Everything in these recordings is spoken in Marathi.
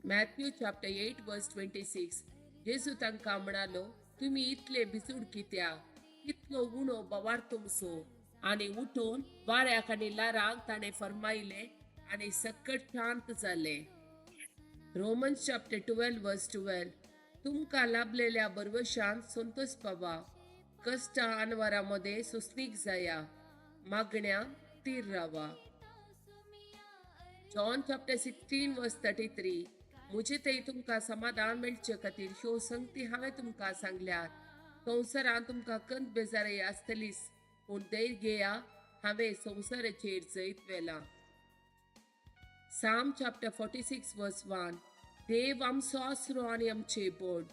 मॅथ्यू चॅप्टर 8 वर्स 26. जेजू तांकां म्हणालो, तुम्ही इतले भिजूड कित्याक? कितलो उणो बोवाळ तुमचो. आणि उठून वाऱ्याक आनी लारांक ताणें फरमायले आनी सकट शांत जाले. रोमन्स चॅप्टर 12 वर्स 12. तुमकां लाभलेल्या बरवशांत संतोष पावा. कष्ट अनवरामध्ये सुस्नीक जाया. मागण्या तीर रावा. जॉन चॅप्टर 16 वर्स 33. मुझे थंय तुमकां समाधान मेळचे खातीर ह्यो संगती हांवें तुमकां सांगल्यात. संवसारांत तुमकां कंत बेजारी आसतलीच, पूण धैर्य घेया, हांवें संवसाराचेर जैत वेला. साम चॅप्टर 46 वर्स 1. देव आमचो आसरो आनी आमचे बोड.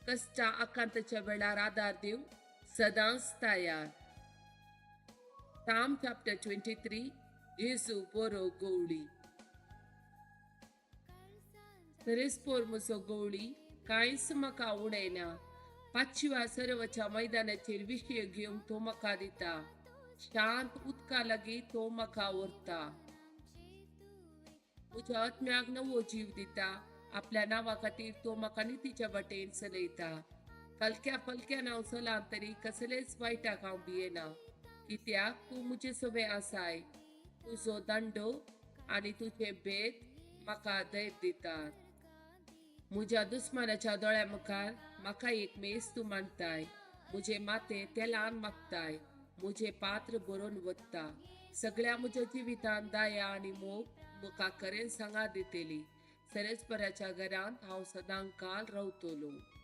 कष्टा आकांताच्या वेळार आदार दिवंक सदांच तयार. साम चॅप्टर 23. जेजू बरो गवळी. तरेस्पोर म्हजो गवळी, कांयच म्हाका उणयना. पांचव्या सर्वाच्या मैदानाचेर विशय घेवंक तो म्हाका दिता. शांत उदका लागीं तो म्हाका व्हरता. म्हज्या आत्म्याक नवो जीव दिता. आपल्या नांवा खातीर तो म्हाका नितीच्या वाटेन चलयता. हलक्या फलक्यान हांव चलां तरी कसलेच वायटाक हांव भियेना. कित्याक तूं म्हजे सवे आसाय. तुजो दंडो आनी तुजे भेद म्हाका धैर्य दितात. म्हज्या दुस्मानाच्या दोळ्या मुखार म्हाका एक मेज तूं मांडटाय. म्हजे माथे तेलान मागताय. म्हजे पात्र बरोवन वत्ता. सगळ्या म्हज्या जिवितान दया आनी मोग म्हाका खरें सांगार दितेली. सरस्पराच्या घरांत हांव सदां काल रावतलो.